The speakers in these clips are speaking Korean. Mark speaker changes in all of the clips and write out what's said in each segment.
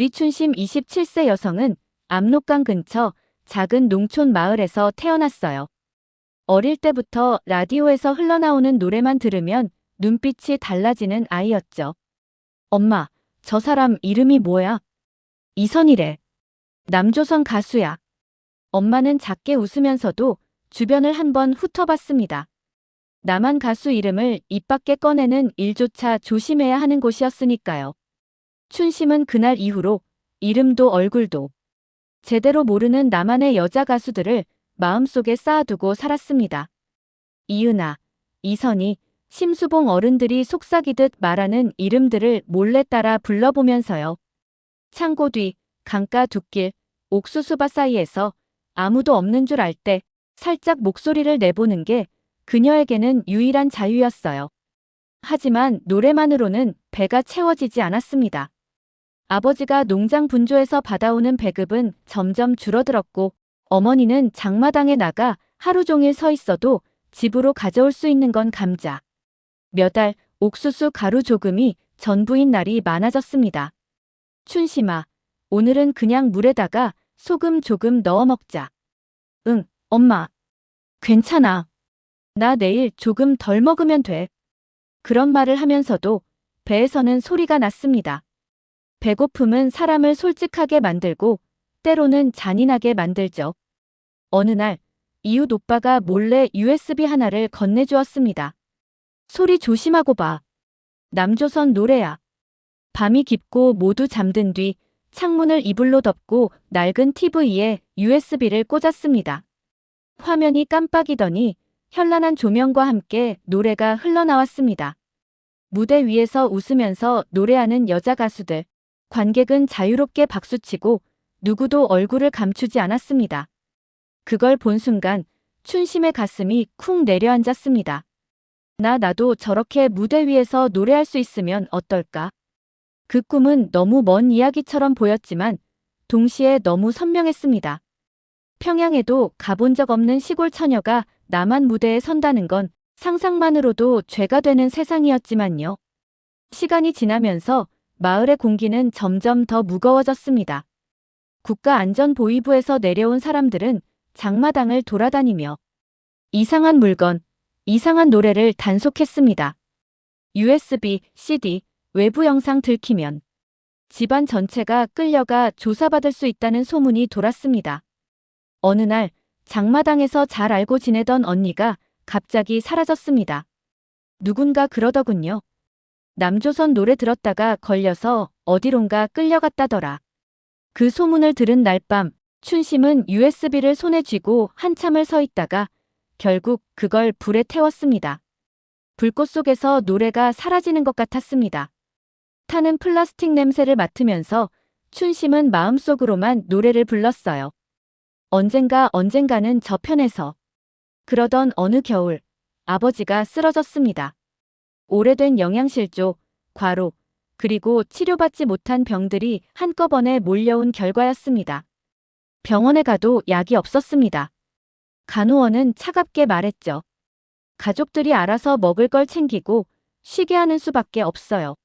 Speaker 1: 리춘심 27세 여성은 압록강 근처 작은 농촌 마을에서 태어났어요. 어릴 때부터 라디오에서 흘러나오는 노래만 들으면 눈빛이 달라지는 아이였죠. 엄마, 저 사람 이름이 뭐야? 이선희래. 남조선 가수야. 엄마는 작게 웃으면서도 주변을 한번 훑어봤습니다. 남한 가수 이름을 입 밖에 꺼내는 일조차 조심해야 하는 곳이었으니까요. 춘심은 그날 이후로 이름도 얼굴도 제대로 모르는 남한의 여자 가수들을 마음속에 쌓아두고 살았습니다. 이은아, 이선희, 심수봉 어른들이 속삭이듯 말하는 이름들을 몰래 따라 불러보면서요. 창고 뒤, 강가 둑길, 옥수수밭 사이에서 아무도 없는 줄 알 때 살짝 목소리를 내보는 게 그녀에게는 유일한 자유였어요. 하지만 노래만으로는 배가 채워지지 않았습니다. 아버지가 농장 분조에서 받아오는 배급은 점점 줄어들었고 어머니는 장마당에 나가 하루 종일 서 있어도 집으로 가져올 수 있는 건 감자, 몇 알, 옥수수 가루 조금이 전부인 날이 많아졌습니다. 춘심아, 오늘은 그냥 물에다가 소금 조금 넣어 먹자. 응, 엄마. 괜찮아. 나 내일 조금 덜 먹으면 돼. 그런 말을 하면서도 배에서는 소리가 났습니다. 배고픔은 사람을 솔직하게 만들고 때로는 잔인하게 만들죠. 어느 날 이웃 오빠가 몰래 USB 하나를 건네주었습니다. 소리 조심하고 봐. 남조선 노래야. 밤이 깊고 모두 잠든 뒤 창문을 이불로 덮고 낡은 TV에 USB를 꽂았습니다. 화면이 깜빡이더니 현란한 조명과 함께 노래가 흘러나왔습니다. 무대 위에서 웃으면서 노래하는 여자 가수들. 관객은 자유롭게 박수치고 누구도 얼굴을 감추지 않았습니다. 그걸 본 순간 춘심의 가슴이 쿵 내려앉았습니다. 나도 저렇게 무대 위에서 노래할 수 있으면 어떨까? 그 꿈은 너무 먼 이야기처럼 보였지만 동시에 너무 선명했습니다. 평양에도 가본 적 없는 시골 처녀가 남한 무대에 선다는 건 상상만으로도 죄가 되는 세상이었지만요. 시간이 지나면서 마을의 공기는 점점 더 무거워졌습니다. 국가안전보위부에서 내려온 사람들은 장마당을 돌아다니며 이상한 물건, 이상한 노래를 단속했습니다. USB, CD, 외부 영상 들키면 집안 전체가 끌려가 조사받을 수 있다는 소문이 돌았습니다. 어느 날 장마당에서 잘 알고 지내던 언니가 갑자기 사라졌습니다. 누군가 그러더군요. 남조선 노래 들었다가 걸려서 어디론가 끌려갔다더라. 그 소문을 들은 날 밤 춘심은 USB를 손에 쥐고 한참을 서 있다가 결국 그걸 불에 태웠습니다. 불꽃 속에서 노래가 사라지는 것 같았습니다. 타는 플라스틱 냄새를 맡으면서 춘심은 마음속으로만 노래를 불렀어요. 언젠가는 저편에서. 그러던 어느 겨울 아버지가 쓰러졌습니다. 오래된 영양실조, 과로, 그리고 치료받지 못한 병들이 한꺼번에 몰려온 결과였습니다. 병원에 가도 약이 없었습니다. 간호원은 차갑게 말했죠. 가족들이 알아서 먹을 걸 챙기고 쉬게 하는 수밖에 없어요.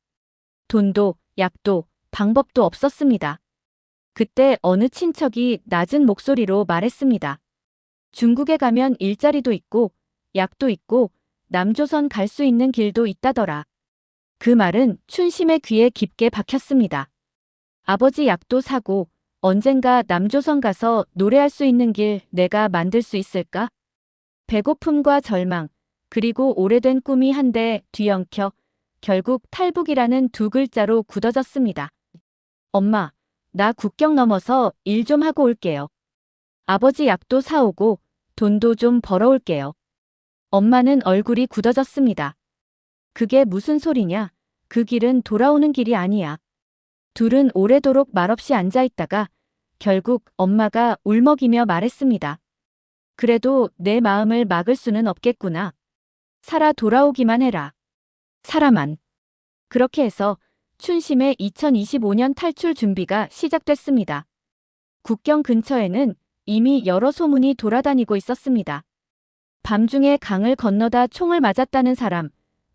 Speaker 1: 돈도, 약도, 방법도 없었습니다. 그때 어느 친척이 낮은 목소리로 말했습니다. 중국에 가면 일자리도 있고, 약도 있고, 남조선 갈 수 있는 길도 있다더라. 그 말은 춘심의 귀에 깊게 박혔습니다. 아버지 약도 사고 언젠가 남조선 가서 노래할 수 있는 길 내가 만들 수 있을까? 배고픔과 절망, 그리고 오래된 꿈이 한데 뒤엉켜 결국 탈북이라는 두 글자로 굳어졌습니다. 엄마, 나 국경 넘어서 일 좀 하고 올게요. 아버지 약도 사오고 돈도 좀 벌어올게요. 엄마는 얼굴이 굳어졌습니다. 그게 무슨 소리냐? 그 길은 돌아오는 길이 아니야. 둘은 오래도록 말없이 앉아있다가 결국 엄마가 울먹이며 말했습니다. 그래도 내 마음을 막을 수는 없겠구나. 살아 돌아오기만 해라. 살아만. 그렇게 해서 춘심의 2025년 탈출 준비가 시작됐습니다. 국경 근처에는 이미 여러 소문이 돌아다니고 있었습니다. 밤중에 강을 건너다 총을 맞았다는 사람,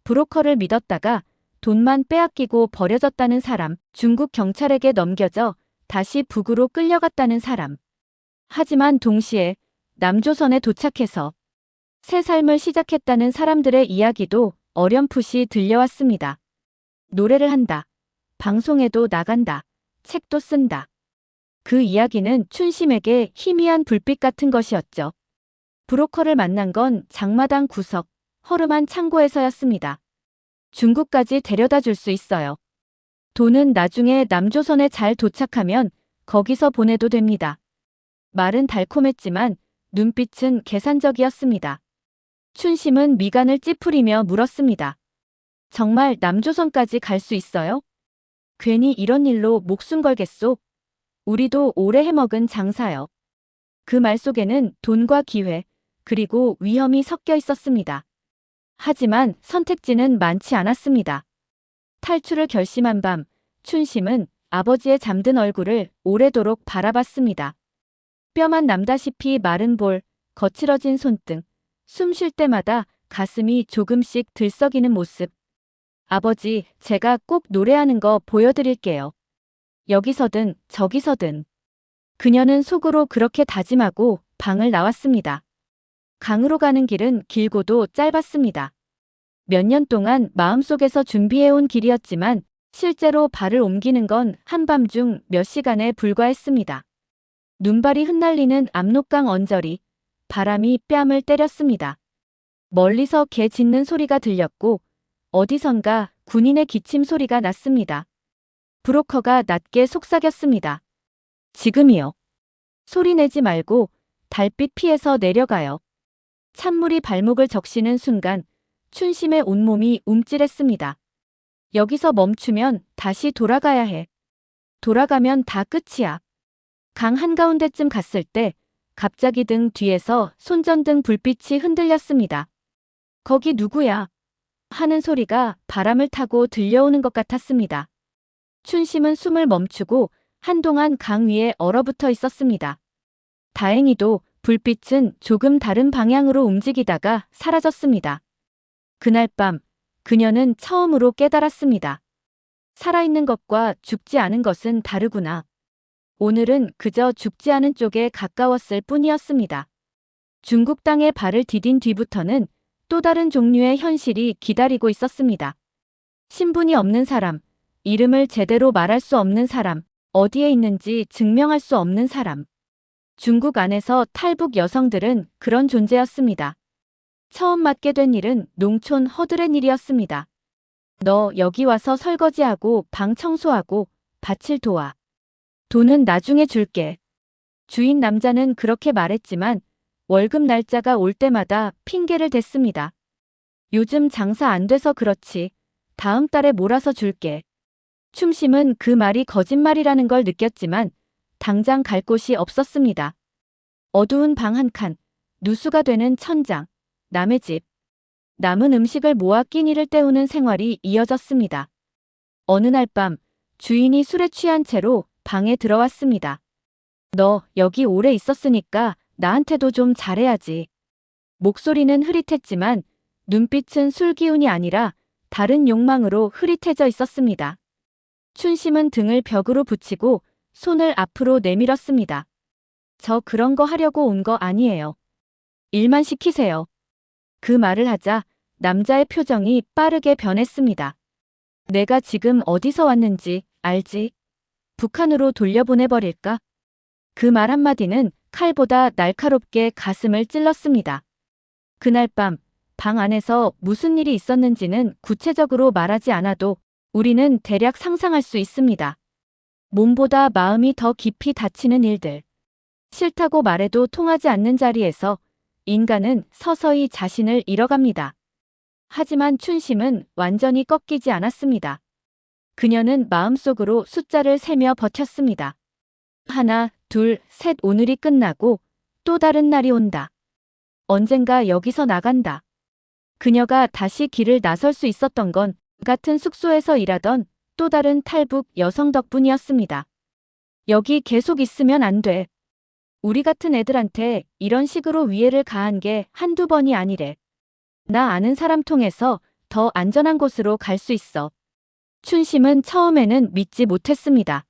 Speaker 1: 브로커를 믿었다가 돈만 빼앗기고 버려졌다는 사람, 중국 경찰에게 넘겨져 다시 북으로 끌려갔다는 사람. 하지만 동시에 남조선에 도착해서 새 삶을 시작했다는 사람들의 이야기도 어렴풋이 들려왔습니다. 노래를 한다. 방송에도 나간다. 책도 쓴다. 그 이야기는 춘심에게 희미한 불빛 같은 것이었죠. 브로커를 만난 건 장마당 구석, 허름한 창고에서였습니다. 중국까지 데려다 줄 수 있어요. 돈은 나중에 남조선에 잘 도착하면 거기서 보내도 됩니다. 말은 달콤했지만 눈빛은 계산적이었습니다. 춘심은 미간을 찌푸리며 물었습니다. 정말 남조선까지 갈 수 있어요? 괜히 이런 일로 목숨 걸겠소? 우리도 오래 해먹은 장사요. 그 말 속에는 돈과 기회, 그리고 위험이 섞여 있었습니다. 하지만 선택지는 많지 않았습니다. 탈출을 결심한 밤, 춘심은 아버지의 잠든 얼굴을 오래도록 바라봤습니다. 뼈만 남다시피 마른 볼, 거칠어진 손등, 숨 쉴 때마다 가슴이 조금씩 들썩이는 모습. 아버지, 제가 꼭 노래하는 거 보여드릴게요. 여기서든 저기서든. 그녀는 속으로 그렇게 다짐하고 방을 나왔습니다. 강으로 가는 길은 길고도 짧았습니다. 몇 년 동안 마음속에서 준비해온 길이었지만 실제로 발을 옮기는 건 한밤중 몇 시간에 불과했습니다. 눈발이 흩날리는 압록강 언저리, 바람이 뺨을 때렸습니다. 멀리서 개 짖는 소리가 들렸고 어디선가 군인의 기침 소리가 났습니다. 브로커가 낮게 속삭였습니다. 지금이요. 소리 내지 말고 달빛 피해서 내려가요. 찬물이 발목을 적시는 순간 춘심의 온몸이 움찔했습니다. 여기서 멈추면 다시 돌아가야 해. 돌아가면 다 끝이야. 강 한가운데쯤 갔을 때 갑자기 등 뒤에서 손전등 불빛이 흔들렸습니다. 거기 누구야? 하는 소리가 바람을 타고 들려오는 것 같았습니다. 춘심은 숨을 멈추고 한동안 강 위에 얼어붙어 있었습니다. 다행히도 불빛은 조금 다른 방향으로 움직이다가 사라졌습니다. 그날 밤, 그녀는 처음으로 깨달았습니다. 살아있는 것과 죽지 않은 것은 다르구나. 오늘은 그저 죽지 않은 쪽에 가까웠을 뿐이었습니다. 중국 땅에 발을 디딘 뒤부터는 또 다른 종류의 현실이 기다리고 있었습니다. 신분이 없는 사람, 이름을 제대로 말할 수 없는 사람, 어디에 있는지 증명할 수 없는 사람. 중국 안에서 탈북 여성들은 그런 존재였습니다. 처음 맡게 된 일은 농촌 허드렛 일이었습니다. 너 여기 와서 설거지하고 방 청소하고 밭을 도와. 돈은 나중에 줄게. 주인 남자는 그렇게 말했지만 월급 날짜가 올 때마다 핑계를 댔습니다. 요즘 장사 안 돼서 그렇지. 다음 달에 몰아서 줄게. 춤심은 그 말이 거짓말이라는 걸 느꼈지만 당장 갈 곳이 없었습니다. 어두운 방 한 칸, 누수가 되는 천장, 남의 집. 남은 음식을 모아 끼니를 때우는 생활이 이어졌습니다. 어느 날 밤 주인이 술에 취한 채로 방에 들어왔습니다. 너 여기 오래 있었으니까 나한테도 좀 잘해야지. 목소리는 흐릿했지만 눈빛은 술 기운이 아니라 다른 욕망으로 흐릿해져 있었습니다. 춘심은 등을 벽으로 붙이고 손을 앞으로 내밀었습니다. 저 그런 거 하려고 온 거 아니에요. 일만 시키세요. 그 말을 하자 남자의 표정이 빠르게 변했습니다. 내가 지금 어디서 왔는지 알지? 북한으로 돌려보내버릴까? 그 말 한마디는 칼보다 날카롭게 가슴을 찔렀습니다. 그날 밤, 방 안에서 무슨 일이 있었는지는 구체적으로 말하지 않아도 우리는 대략 상상할 수 있습니다. 몸보다 마음이 더 깊이 다치는 일들. 싫다고 말해도 통하지 않는 자리에서 인간은 서서히 자신을 잃어갑니다. 하지만 춘심은 완전히 꺾이지 않았습니다. 그녀는 마음속으로 숫자를 세며 버텼습니다. 하나, 둘, 셋 오늘이 끝나고 또 다른 날이 온다. 언젠가 여기서 나간다. 그녀가 다시 길을 나설 수 있었던 건 같은 숙소에서 일하던 또 다른 탈북 여성 덕분이었습니다. 여기 계속 있으면 안 돼. 우리 같은 애들한테 이런 식으로 위해를 가한 게 한두 번이 아니래. 나 아는 사람 통해서 더 안전한 곳으로 갈 수 있어. 춘심은 처음에는 믿지 못했습니다.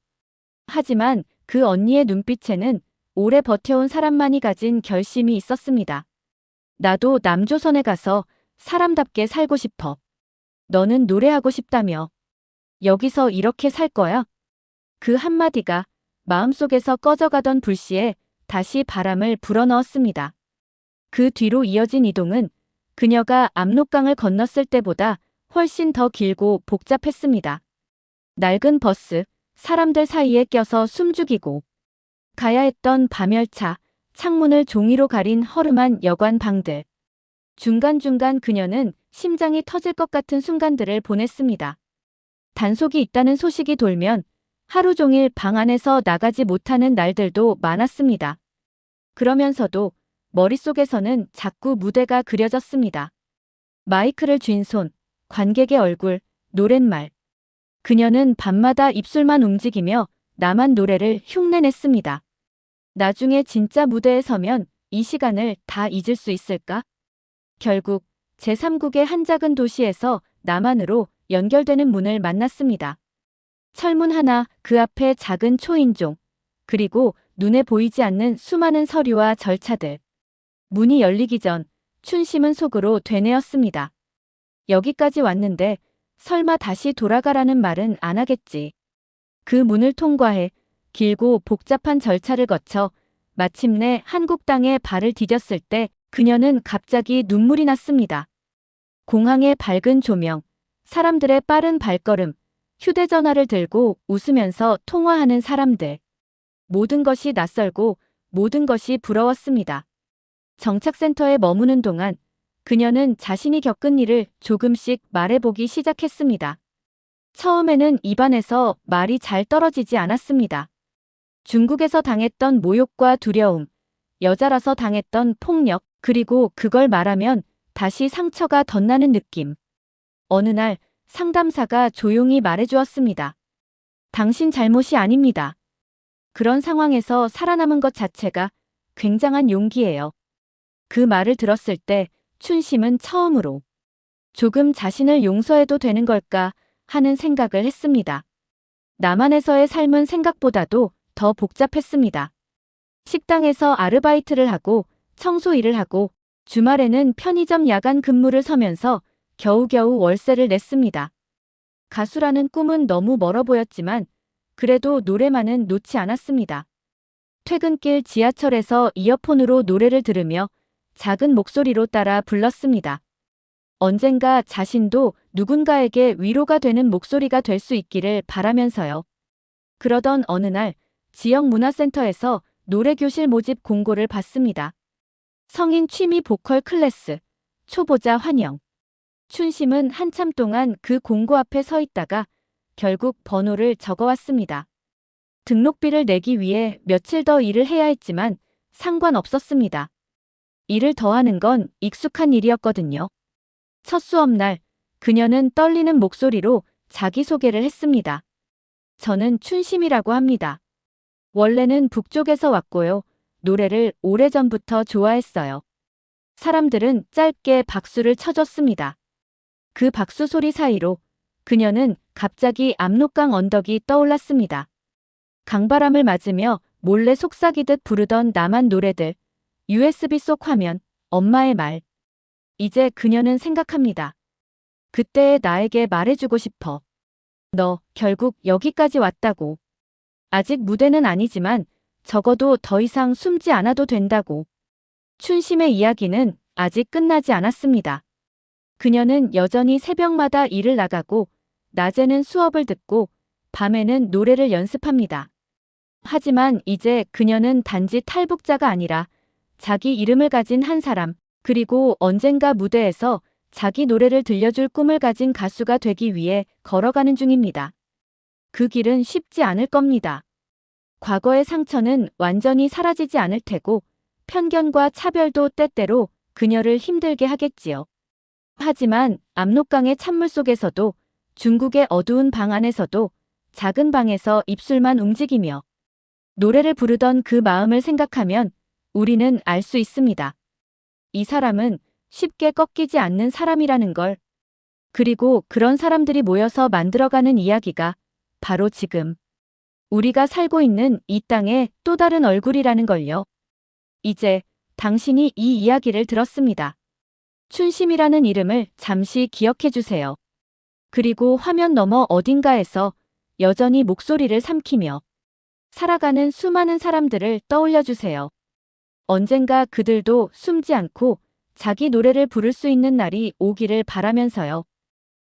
Speaker 1: 하지만 그 언니의 눈빛에는 오래 버텨온 사람만이 가진 결심이 있었습니다. 나도 남조선에 가서 사람답게 살고 싶어. 너는 노래하고 싶다며. 여기서 이렇게 살 거야? 그 한마디가 마음속에서 꺼져가던 불씨에 다시 바람을 불어넣었습니다. 그 뒤로 이어진 이동은 그녀가 압록강을 건넜을 때보다 훨씬 더 길고 복잡했습니다. 낡은 버스, 사람들 사이에 껴서 숨죽이고 가야 했던 밤열차, 창문을 종이로 가린 허름한 여관 방들. 중간중간 그녀는 심장이 터질 것 같은 순간들을 보냈습니다. 단속이 있다는 소식이 돌면 하루 종일 방 안에서 나가지 못하는 날들도 많았습니다. 그러면서도 머릿속에서는 자꾸 무대가 그려졌습니다. 마이크를 쥔 손, 관객의 얼굴, 노랫말. 그녀는 밤마다 입술만 움직이며 나만 노래를 흉내냈습니다. 나중에 진짜 무대에 서면 이 시간을 다 잊을 수 있을까? 결국 제3국의 한 작은 도시에서 남한으로 연결되는 문을 만났습니다. 철문 하나, 그 앞에 작은 초인종, 그리고 눈에 보이지 않는 수많은 서류와 절차들. 문이 열리기 전 춘심은 속으로 되뇌었습니다. 여기까지 왔는데 설마 다시 돌아가라는 말은 안 하겠지. 그 문을 통과해 길고 복잡한 절차를 거쳐 마침내 한국 땅에 발을 디뎠을 때 그녀는 갑자기 눈물이 났습니다. 공항의 밝은 조명, 사람들의 빠른 발걸음, 휴대전화를 들고 웃으면서 통화하는 사람들. 모든 것이 낯설고 모든 것이 부러웠습니다. 정착센터에 머무는 동안 그녀는 자신이 겪은 일을 조금씩 말해보기 시작했습니다. 처음에는 입안에서 말이 잘 떨어지지 않았습니다. 중국에서 당했던 모욕과 두려움, 여자라서 당했던 폭력, 그리고 그걸 말하면 다시 상처가 덧나는 느낌. 어느 날 상담사가 조용히 말해주었습니다. 당신 잘못이 아닙니다. 그런 상황에서 살아남은 것 자체가 굉장한 용기예요. 그 말을 들었을 때 춘심은 처음으로 조금 자신을 용서해도 되는 걸까 하는 생각을 했습니다. 남한에서의 삶은 생각보다도 더 복잡했습니다. 식당에서 아르바이트를 하고 청소 일을 하고 주말에는 편의점 야간 근무를 서면서 겨우겨우 월세를 냈습니다. 가수라는 꿈은 너무 멀어 보였지만 그래도 노래만은 놓지 않았습니다. 퇴근길 지하철에서 이어폰으로 노래를 들으며 작은 목소리로 따라 불렀습니다. 언젠가 자신도 누군가에게 위로가 되는 목소리가 될 수 있기를 바라면서요. 그러던 어느 날 지역 문화센터에서 노래교실 모집 공고를 받습니다. 성인 취미 보컬 클래스, 초보자 환영. 춘심은 한참 동안 그 공고 앞에 서 있다가 결국 번호를 적어왔습니다. 등록비를 내기 위해 며칠 더 일을 해야 했지만 상관없었습니다. 일을 더 하는 건 익숙한 일이었거든요. 첫 수업날 그녀는 떨리는 목소리로 자기소개를 했습니다. 저는 춘심이라고 합니다. 원래는 북쪽에서 왔고요. 노래를 오래전부터 좋아했어요. 사람들은 짧게 박수를 쳐줬습니다. 그 박수 소리 사이로 그녀는 갑자기 압록강 언덕이 떠올랐습니다. 강바람을 맞으며 몰래 속삭이듯 부르던 남한 노래들, USB 속 화면, 엄마의 말. 이제 그녀는 생각합니다. 그때의 나에게 말해주고 싶어. 너 결국 여기까지 왔다고. 아직 무대는 아니지만 적어도 더 이상 숨지 않아도 된다고. 춘심의 이야기는 아직 끝나지 않았습니다. 그녀는 여전히 새벽마다 일을 나가고 낮에는 수업을 듣고 밤에는 노래를 연습합니다. 하지만 이제 그녀는 단지 탈북자가 아니라 자기 이름을 가진 한 사람, 그리고 언젠가 무대에서 자기 노래를 들려줄 꿈을 가진 가수가 되기 위해 걸어가는 중입니다. 그 길은 쉽지 않을 겁니다. 과거의 상처는 완전히 사라지지 않을 테고 편견과 차별도 때때로 그녀를 힘들게 하겠지요. 하지만 압록강의 찬물 속에서도 중국의 어두운 방 안에서도 작은 방에서 입술만 움직이며 노래를 부르던 그 마음을 생각하면 우리는 알 수 있습니다. 이 사람은 쉽게 꺾이지 않는 사람이라는 걸. 그리고 그런 사람들이 모여서 만들어가는 이야기가 바로 지금 우리가 살고 있는 이 땅의 또 다른 얼굴이라는 걸요. 이제 당신이 이 이야기를 들었습니다. 춘심이라는 이름을 잠시 기억해 주세요. 그리고 화면 너머 어딘가에서 여전히 목소리를 삼키며 살아가는 수많은 사람들을 떠올려 주세요. 언젠가 그들도 숨지 않고 자기 노래를 부를 수 있는 날이 오기를 바라면서요.